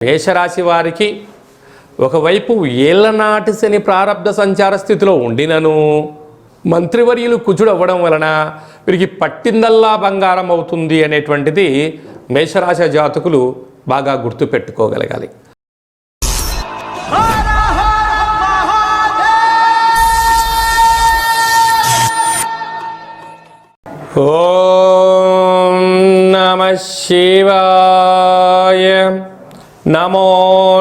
మేషరాశి వారికి ఒకవైపు ఏళ్లనాటి శని ప్రారబ్ధ సంచార స్థితిలో ఉండినను మంత్రివర్యులు కుజుడు అవ్వడం వలన వీరికి పట్టిందల్లా బంగారం అవుతుంది అనేటువంటిది మేషరాశి జాతకులు బాగా గుర్తుపెట్టుకోగలగాలి. ఓం నమః శివాయ. నమో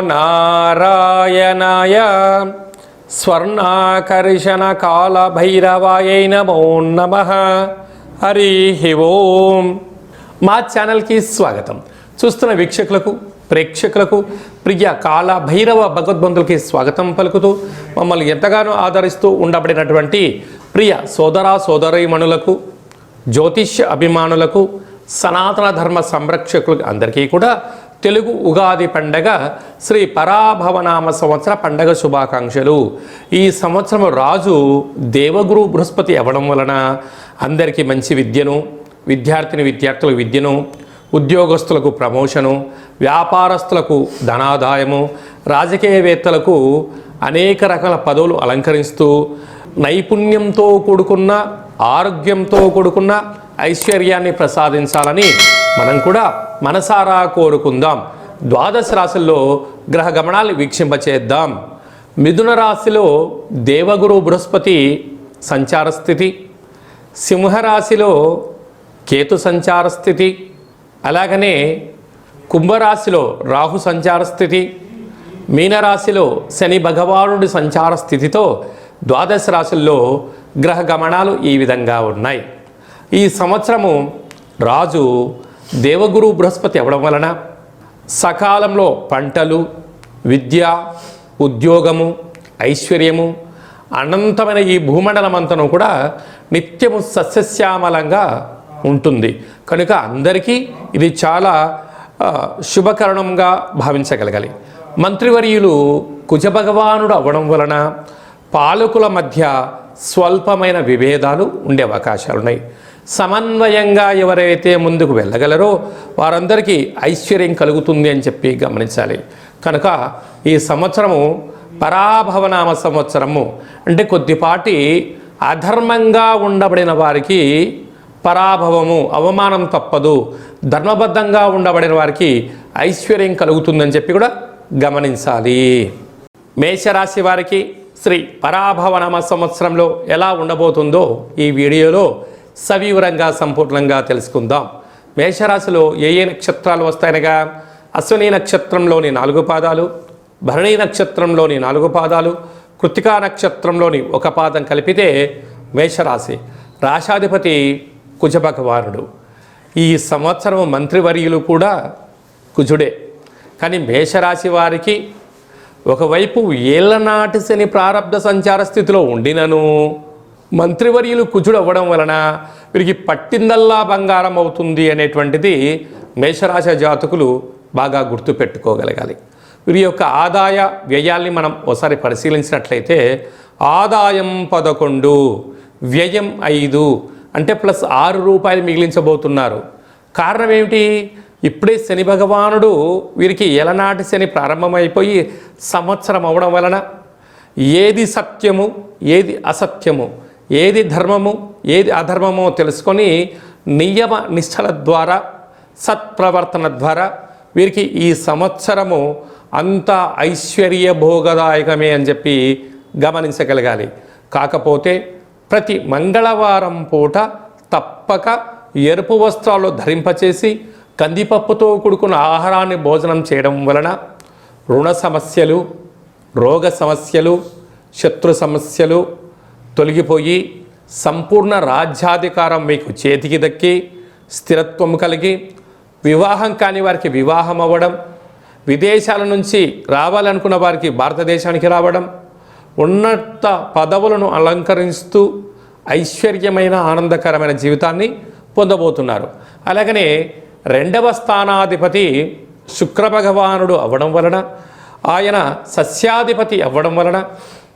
నారాయణాయ. స్వర్ణాకర్షణ కాల భైరవాయై నమో నమః. హరి ఓం. మా ఛానల్కి స్వాగతం. చూస్తున్న వీక్షకులకు ప్రేక్షకులకు ప్రియ కాల భైరవ భగవద్బంధులకి స్వాగతం పలుకుతూ మమ్మల్ని ఎంతగానో ఆదరిస్తూ ఉండబడినటువంటి ప్రియ సోదర సోదరీమణులకు, జ్యోతిష్య అభిమానులకు, సనాతన ధర్మ సంరక్షకులకు అందరికీ కూడా తెలుగు ఉగాది పండగ శ్రీ పరాభవనామ సంవత్సర పండగ శుభాకాంక్షలు. ఈ సంవత్సరం రాజు దేవగురు బృహస్పతి అవ్వడం వలన అందరికీ మంచి విద్యను, విద్యార్థులకు విద్యను, ఉద్యోగస్తులకు ప్రమోషను, వ్యాపారస్తులకు ధనాదాయము, రాజకీయవేత్తలకు అనేక రకాల పదవులు అలంకరిస్తూ నైపుణ్యంతో కూడుకున్న, ఆరోగ్యంతో కూడుకున్న ఐశ్వర్యాన్ని ప్రసాదించాలని మనం కూడా మనసారా కోరుకుందాం. ద్వాదశ రాశుల్లో గ్రహ గమనాలు వీక్షింపచేద్దాం. మిథున రాశిలో దేవగురు బృహస్పతి సంచార స్థితి, సింహరాశిలో కేతు సంచార స్థితి, అలాగనే కుంభరాశిలో రాహు సంచార స్థితి, మీనరాశిలో శని భగవానుడి సంచార స్థితితో ద్వాదశ రాశుల్లో గ్రహ గమనాలు ఈ విధంగా ఉన్నాయి. ఈ సంవత్సరము రాజు దేవగురు బృహస్పతి అవ్వడం వలన సకాలంలో పంటలు, విద్య, ఉద్యోగము, ఐశ్వర్యము, అనంతమైన ఈ భూమండలమంతను కూడా నిత్యము సస్యశ్యామలంగా ఉంటుంది. కనుక అందరికీ ఇది చాలా శుభకరణంగా భావించగలగాలి. మంత్రివర్యులు కుజభగవానుడు అవ్వడం వలన పాలకుల మధ్య స్వల్పమైన విభేదాలు ఉండే అవకాశాలున్నాయి. సమన్వయంగా ఎవరైతే ముందుకు వెళ్ళగలరో వారందరికీ ఐశ్వర్యం కలుగుతుంది అని చెప్పి గమనించాలి. కనుక ఈ సంవత్సరము పరాభవనామ సంవత్సరము అంటే కొద్దిపాటి అధర్మంగా ఉండబడిన వారికి పరాభవము, అవమానం తప్పదు. ధర్మబద్ధంగా ఉండబడిన వారికి ఐశ్వర్యం కలుగుతుందని చెప్పి కూడా గమనించాలి. మేషరాశి వారికి శ్రీ పరాభవనామ సంవత్సరంలో ఎలా ఉండబోతుందో ఈ వీడియోలో సవివరంగా సంపూర్ణంగా తెలుసుకుందాం. మేషరాశిలో ఏ నక్షత్రాలు వస్తాయనగా అశ్విని నక్షత్రంలోని 4 పాదాలు, భరణి నక్షత్రంలోని 4 పాదాలు, కృత్తికా నక్షత్రంలోని 1 పాదం కలిపితే మేషరాశి. రాశాధిపతి కుజభగవానుడు. ఈ సంవత్సరం మంత్రివర్యులు కూడా కుజుడే. కానీ మేషరాశి వారికి ఒకవైపు ఏళ్లనాటి శని ప్రారబ్ధ సంచార స్థితిలో ఉండినను మంత్రివర్యులు కుజుడు అవ్వడం వలన వీరికి పట్టిందల్లా బంగారం అవుతుంది అనేటువంటిది మేషరాశి జాతకులు బాగా గుర్తుపెట్టుకోగలగాలి. వీరి యొక్క ఆదాయ వ్యయాల్ని మనం ఒకసారి పరిశీలించినట్లయితే ఆదాయం 11, వ్యయం 5 అంటే ప్లస్ 6 రూపాయలు మిగిలించబోతున్నారు. కారణం ఏమిటి? ఇప్పుడే శని భగవానుడు వీరికి ఏలనాటి శని ప్రారంభమైపోయి సంవత్సరం అవడం వలన ఏది సత్యము, ఏది అసత్యము, ఏది ధర్మము, ఏది అధర్మమో తెలుసుకొని నియమ నిష్టల ద్వారా, సత్ప్రవర్తన ద్వారా వీరికి ఈ సంవత్సరము అంత ఐశ్వర్య భోగదాయకమే అని చెప్పి గమనించగలగాలి. కాకపోతే ప్రతి మంగళవారం పూట తప్పక ఎరుపు వస్త్రాలు ధరింపచేసి కందిపప్పుతో కూడుకున్న ఆహారాన్ని భోజనం చేయడం వలన రుణ సమస్యలు, రోగ సమస్యలు, శత్రు సమస్యలు తొలగిపోయి సంపూర్ణ రాజ్యాధికారం మీకు చేతికి దక్కి స్థిరత్వం కలిగి వివాహం కాని వారికి వివాహం అవ్వడం, విదేశాల నుంచి రావాలనుకున్న వారికి భారతదేశానికి రావడం, ఉన్నత పదవులను అలంకరిస్తూ ఐశ్వర్యమైన ఆనందకరమైన జీవితాన్ని పొందబోతున్నారు. అలాగనే 2వ స్థానాధిపతి శుక్రభగవానుడు అవ్వడం వలన, ఆయన సస్యాధిపతి అవ్వడం వలన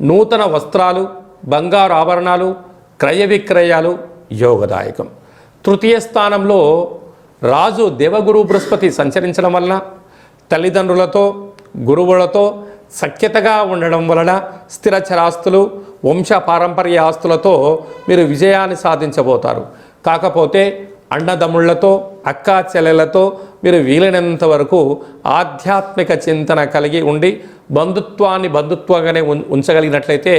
నూతన వస్త్రాలు, బంగారు ఆభరణాలు, క్రయ విక్రయాలు యోగదాయకం. తృతీయ స్థానంలో రాజు దేవగురు బృహస్పతి సంచరించడం వలన తల్లిదండ్రులతో, గురువులతో సఖ్యతగా ఉండడం వలన స్థిర చరాస్తులు, వంశ పారంపర్య ఆస్తులతో మీరు విజయాన్ని సాధించబోతారు. కాకపోతే అన్నదమ్ముళ్లతో, అక్కా చెల్లెలతో మీరు వీలైనంత వరకు ఆధ్యాత్మిక చింతన కలిగి ఉండి బంధుత్వాన్ని బంధుత్వంగానే ఉంచగలిగినట్లయితే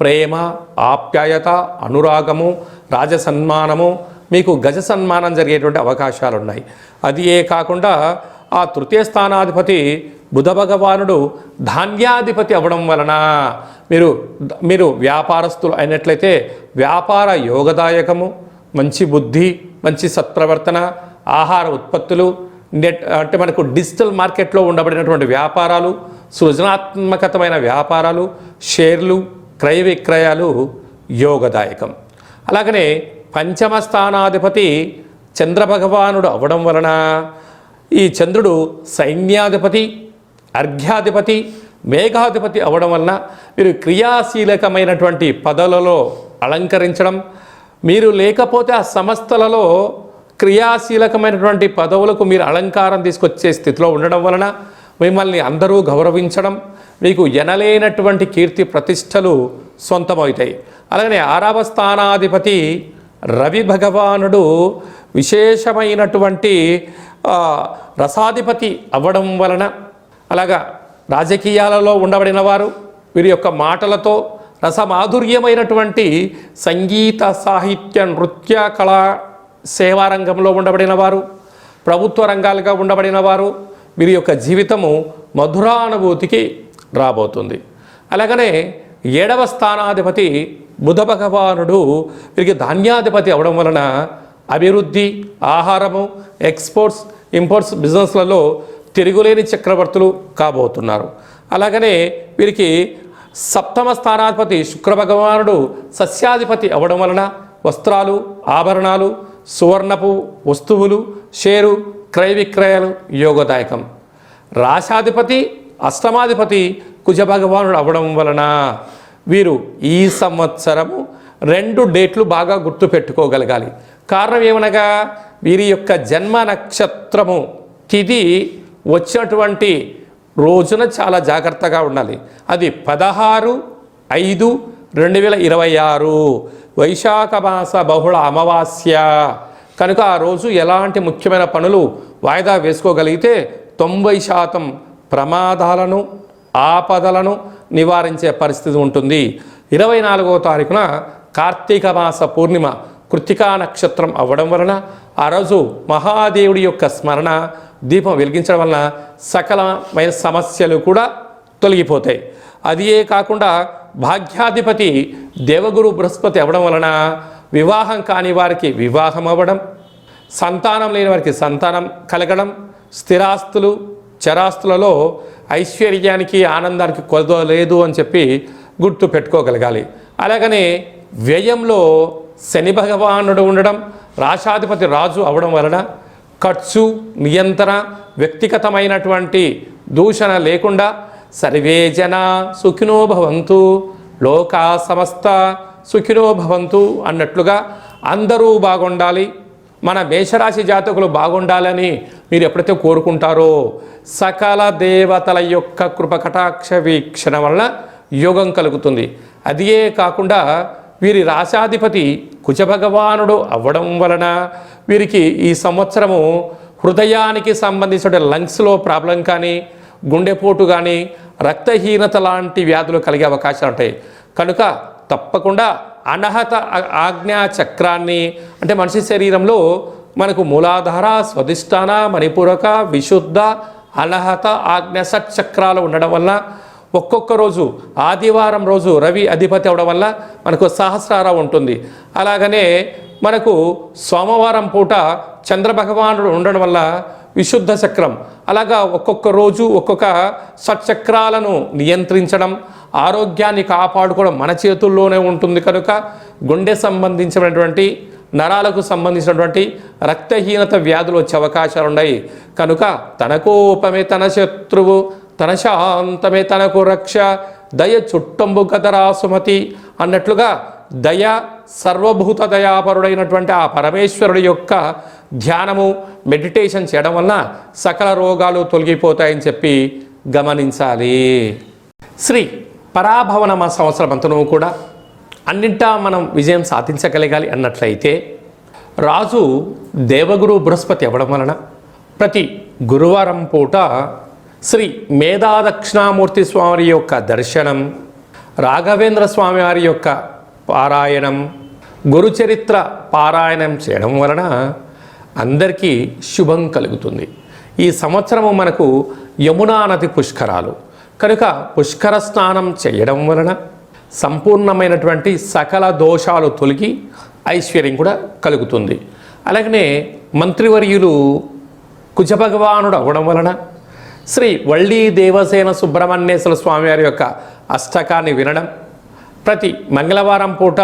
ప్రేమ, ఆప్యాయత, అనురాగము, రాజసన్మానము, మీకు గజ సన్మానం జరిగేటువంటి అవకాశాలు ఉన్నాయి. అది కాకుండా ఆ తృతీయ స్థానాధిపతి బుధ భగవానుడు ధాన్యాధిపతి అవ్వడం వలన మీరు వ్యాపారస్తులు అయినట్లయితే వ్యాపార యోగదాయకము, మంచి బుద్ధి, మంచి సత్ప్రవర్తన, ఆహార ఉత్పత్తులు, అంటే మనకు డిజిటల్ మార్కెట్లో ఉండబడినటువంటి వ్యాపారాలు, సృజనాత్మకతమైన వ్యాపారాలు, షేర్లు, క్రయ విక్రయాలు యోగదాయకం. అలాగనే పంచమ స్థానాధిపతి చంద్రభగవానుడు అవ్వడం వలన ఈ చంద్రుడు సైన్యాధిపతి, అర్ఘ్యాధిపతి, మేఘాధిపతి అవ్వడం వలన మీరు క్రియాశీలకమైనటువంటి పదవులలో అలంకరించడం, మీరు లేకపోతే ఆ సంస్థలలో క్రియాశీలకమైనటువంటి పదవులకు మీరు అలంకారం తీసుకొచ్చే స్థితిలో ఉండడం వలన మిమ్మల్ని అందరూ గౌరవించడం, మీకు ఎనలేనటువంటి కీర్తి ప్రతిష్టలు సొంతమవుతాయి. అలాగనే 6వ స్థానాధిపతి రవి భగవానుడు విశేషమైనటువంటి రసాధిపతి అవ్వడం వలన, అలాగా రాజకీయాలలో ఉండబడిన వారు వీరి యొక్క మాటలతో రసమాధుర్యమైనటువంటి సంగీత, సాహిత్య, నృత్య, కళా సేవారంగంలో ఉండబడిన వారు, ప్రభుత్వ రంగాలుగా ఉండబడిన వారు వీరి యొక్క జీవితము మధురానుభూతికి రాబోతుంది. అలాగనే 7వ స్థానాధిపతి బుధ భగవానుడు వీరికి ధాన్యాధిపతి అవడం వలన అభివృద్ధి, ఆహారము, ఎక్స్పోర్ట్స్, ఇంపోర్ట్స్ బిజినెస్లలో తిరుగులేని చక్రవర్తులు కాబోతున్నారు. అలాగనే వీరికి 7వ స్థానాధిపతి శుక్ర భగవానుడు సస్యాధిపతి అవ్వడం వలన వస్త్రాలు, ఆభరణాలు, సువర్ణపు వస్తువులు, షేరు, క్రయ విక్రయాలు యోగదాయకం. రాశాధిపతి, అష్టమాధిపతి కుజ భగవానుడు అవ్వడం వలన వీరు ఈ సంవత్సరము 2 డేట్లు బాగా గుర్తుపెట్టుకోగలగాలి. కారణం ఏమనగా వీరి యొక్క జన్మ నక్షత్రము తిథి వచ్చినటువంటి రోజున చాలా జాగ్రత్తగా ఉండాలి. అది 16/5/2026 వైశాఖ మాస బహుళ అమావాస్య కనుక ఆ రోజు ఎలాంటి ముఖ్యమైన పనులు వాయిదా వేసుకోగలిగితే 90% ప్రమాదాలను, ఆపదలను నివారించే పరిస్థితి ఉంటుంది. 24వ తారీఖున కార్తీక మాస పూర్ణిమ కృత్తికా నక్షత్రం అవ్వడం వలన ఆ రోజు మహాదేవుడి యొక్క స్మరణ దీపం వెలిగించడం వలన సకలమైన సమస్యలు కూడా తొలగిపోతాయి. అదే కాకుండా భాగ్యాధిపతి దేవగురు బృహస్పతి అవ్వడం వలన వివాహం కాని వారికి వివాహం అవ్వడం, సంతానం లేని వారికి సంతానం కలగడం, స్థిరాస్తులు, చరాస్తులలో ఐశ్వర్యానికి, ఆనందానికి కొలత లేదు అని చెప్పి గుర్తు పెట్టుకోగలగాలి. అలాగనే వ్యయంలో శని భగవానుడు ఉండడం, రాశాధిపతి రాజు అవడం వలన ఖర్చు నియంత్రణ, వ్యక్తిగతమైనటువంటి దూషణ లేకుండా సర్వే జన సుఖినో భవంతు, లోకా సమస్త సుఖినో భవంతు అన్నట్లుగా అందరూ బాగుండాలి, మన మేషరాశి జాతకులు బాగుండాలని మీరు ఎప్పుడైతే కోరుకుంటారో సకల దేవతల యొక్క కృపకటాక్ష వీక్షణ వలన యోగం కలుగుతుంది. అదే కాకుండా వీరి రాశాధిపతి కుజభగవానుడు అవ్వడం వలన వీరికి ఈ సంవత్సరము హృదయానికి సంబంధించిన లంగ్స్లో ప్రాబ్లం కానీ, గుండెపోటు కానీ, రక్తహీనత లాంటి వ్యాధులు కలిగే అవకాశాలు ఉంటాయి. కనుక తప్పకుండా అనహత ఆజ్ఞా చక్రాన్ని, అంటే మనిషి శరీరంలో మనకు మూలాధార, స్వధిష్టాన, మణిపూరక, విశుద్ధ, అనహత ఆజ్ఞ షట్చక్రాలు ఉండడం వల్ల ఒక్కొక్క రోజు ఆదివారం రోజు రవి అధిపతి అవడం వల్ల మనకు సహస్రార ఉంటుంది. అలాగనే మనకు సోమవారం పూట చంద్రభగవానుడు ఉండడం వల్ల విశుద్ధ చక్రం, అలాగా ఒక్కొక్క రోజు ఒక్కొక్క షట్చక్రాలను నియంత్రించడం, ఆరోగ్యాన్ని కాపాడుకోవడం మన చేతుల్లోనే ఉంటుంది. కనుక గుండె సంబంధించినటువంటి, నరాలకు సంబంధించినటువంటి రక్తహీనత వ్యాధులు వచ్చే అవకాశాలు ఉన్నాయి. కనుక తన కోపమే తన శత్రువు, తన శాంతమే తనకు రక్ష, దయ చుట్టంబు గదరా సుమతి అన్నట్లుగా దయ, సర్వభూత దయాపరుడైనటువంటి ఆ పరమేశ్వరుడి యొక్క ధ్యానము మెడిటేషన్ చేయడం వలన సకల రోగాలు తొలగిపోతాయని చెప్పి గమనించాలి. శ్రీ పరాభవనామ సంవత్సరం అంతను కూడా అన్నింటా మనం విజయం సాధించగలగాలి అన్నట్లయితే రాజు దేవగురు బృహస్పతి అవ్వడం వలన ప్రతి గురువారం పూట శ్రీ మేధా దక్షిణామూర్తి స్వామి యొక్క దర్శనం, రాఘవేంద్ర స్వామి వారి యొక్క పారాయణం, గురుచరిత్ర పారాయణం చేయడం వలన అందరికీ శుభం కలుగుతుంది. ఈ సంవత్సరము మనకు యమునా నది పుష్కరాలు కనుక పుష్కర స్నానం చేయడం వలన సంపూర్ణమైనటువంటి సకల దోషాలు తొలగి ఐశ్వర్యం కూడా కలుగుతుంది. అలాగనే మంత్రివర్యులు కుజభగవానుడు అవ్వడం వలన శ్రీ వళ్ళీ దేవసేన సుబ్రహ్మణ్యేశ్వర స్వామివారి యొక్క అష్టకాన్ని వినడం, ప్రతి మంగళవారం పూట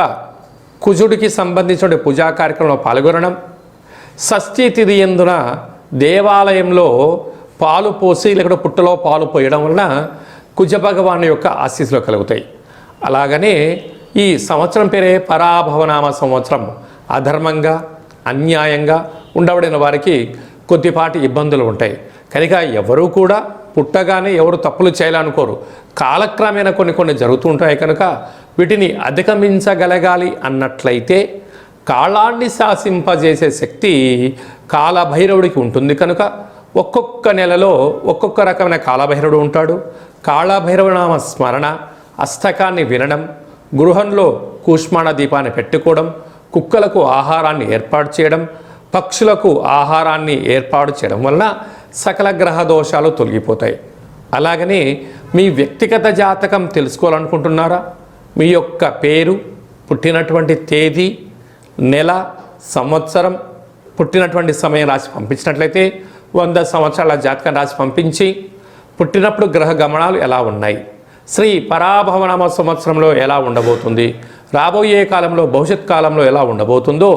కుజుడికి సంబంధించిన పూజా కార్యక్రమంలో పాల్గొనడం, షష్ఠీ తిథి యందున దేవాలయంలో పాలు పోసి లేకపోతే పుట్టలో పాలు పోయడం వలన కుజభగవాను యొక్క ఆశీస్సులు కలుగుతాయి. అలాగనే ఈ సంవత్సరం పేరే పరాభవనామ సంవత్సరం. అధర్మంగా అన్యాయంగా ఉండబడిన వారికి కొద్దిపాటి ఇబ్బందులు ఉంటాయి కనుక ఎవరు కూడా పుట్టగానే ఎవరు తప్పులు చేయాలనుకోరు. కాలక్రమేణా కొన్ని జరుగుతూ ఉంటాయి కనుక వీటిని అధిగమించగలగాలి అన్నట్లయితే కాలాన్ని శాసింపజేసే శక్తి కాలభైరవుడికి ఉంటుంది కనుక ఒక్కొక్క నెలలో ఒక్కొక్క రకమైన కాలభైరవుడు ఉంటాడు. కాళభైరవనామ స్మరణ, అష్టకాన్ని వినడం, గృహంలో కూష్మాణ దీపాన్ని పెట్టుకోవడం, కుక్కలకు ఆహారాన్ని ఏర్పాటు చేయడం, పక్షులకు ఆహారాన్ని ఏర్పాటు చేయడం వలన సకల గ్రహ దోషాలు తొలగిపోతాయి. అలాగనే మీ వ్యక్తిగత జాతకం తెలుసుకోవాలనుకుంటున్నారా? మీ యొక్క పేరు, పుట్టినటువంటి తేదీ, నెల, సంవత్సరం, పుట్టినటువంటి సమయం రాసి పంపించినట్లయితే 100 సంవత్సరాల జాతకం రాసి పంపించి పుట్టినప్పుడు గ్రహ గమనాలు ఎలా ఉన్నాయి, శ్రీ పరాభవనామ సంవత్సరంలో ఎలా ఉండబోతుంది, రాబోయే కాలంలో భవిష్యత్ కాలంలో ఎలా ఉండబోతుందో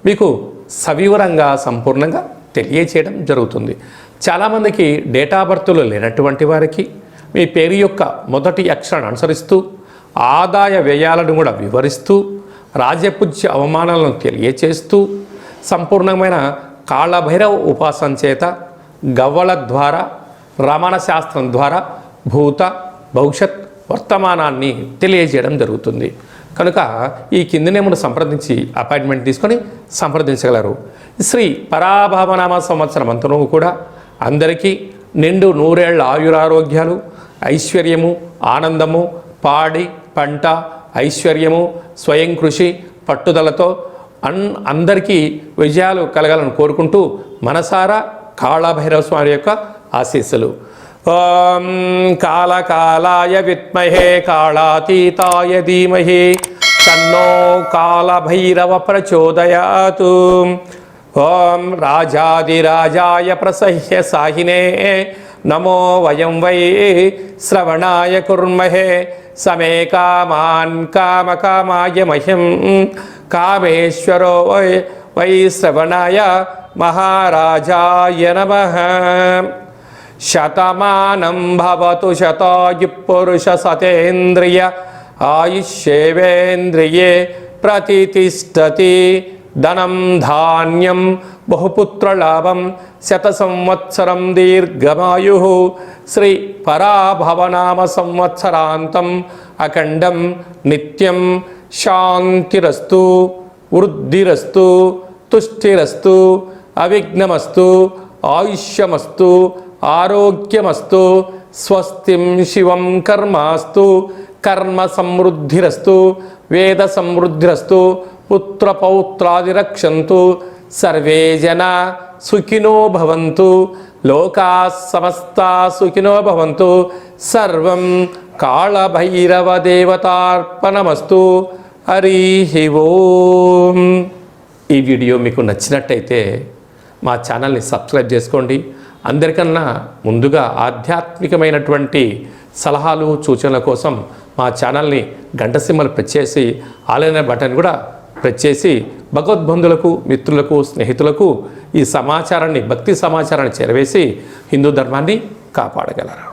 మీకు సవివరంగా సంపూర్ణంగా తెలియచేయడం జరుగుతుంది. చాలామందికి డేటా బర్త్లు లేనటువంటి వారికి మీ పేరు యొక్క మొదటి అక్షరాన్ని అనుసరిస్తూ ఆదాయ వ్యయాలను కూడా వివరిస్తూ రాజపూజ్య అవమానాలను తెలియచేస్తూ సంపూర్ణమైన కాళభైరవ ఉపాసన చేత గవ్వల ద్వారా రమణ శాస్త్రం ద్వారా భూత భవిష్యత్ వర్తమానాన్ని తెలియజేయడం జరుగుతుంది. కనుక ఈ కింది నెంబర్ను సంప్రదించి అపాయింట్మెంట్ తీసుకొని సంప్రదించగలరు. శ్రీ పరాభవనామ సంవత్సరం అంతనూ కూడా అందరికీ నిండు నూరేళ్ల ఆయురారోగ్యాలు, ఐశ్వర్యము, ఆనందము, పాడి పంట, ఐశ్వర్యము, స్వయం కృషి, పట్టుదలతో అందరికీ విజయాలు కలగాలని కోరుకుంటూ మనసారా కాళభైరవ స్వామి యొక్క ఆశీస్సులు. ఓం కాళకాలాయ విద్మహే కాళాతీతాయ ధీమహి తన్నో కాళభైరవ ప్రచోదయాతు. ఓం రాజాదిరాజాయ ప్రసహ్య సాహినే నమో వయం వై శ్రవణాయ కుర్మహే సమే కామాన్ కామకామాయ మహ్యం కామేశ్వరో వై శ్రవణాయ మహారాజాయ నమః. శతమానం భవతు శతాయు పురుష సతేంద్రియ ఆయుష్యేవేంద్రియే ప్రతితిష్టతి. ధనం ధాన్యం బహుపుత్రలాభం శత సంవత్సరం దీర్ఘమాయు. శ్రీ పరాభవనామ సంవత్సరాంతం అఖండం నిత్యం శాంతిరస్తు, వృద్ధిరస్తు, తుష్టిరస్తు, అవిఘ్నమస్తు, ఆయుష్యమస్తు, ఆరోగ్యమస్తు. స్వస్తిం శివం కర్మాస్తు. కర్మ సమృద్ధిరస్తు, వేద సమృద్ధిరస్తు, పుత్రపౌత్రాదిరక్షంతు. సర్వే జనా సుఖినో భవంతు. లోకా సమస్తా సుఖినో భవంతు. సర్వం కాళభైరవ దేవతార్పణమస్తు. హరి ఓం. ఈ వీడియో మీకు నచ్చినట్టయితే మా ఛానల్ని సబ్స్క్రైబ్ చేసుకోండి. అందరికన్నా ముందుగా ఆధ్యాత్మికమైనటువంటి సలహాలు సూచనల కోసం మా ఛానల్ని గంట సింబల్ ప్రెస్ చేసి ఆలైన బటన్ కూడా ప్రెస్ చేసి భగవద్బంధులకు, మిత్రులకు, స్నేహితులకు ఈ సమాచారాన్ని, భక్తి సమాచారాన్ని చేరవేసి హిందూ ధర్మాన్ని కాపాడగలరు.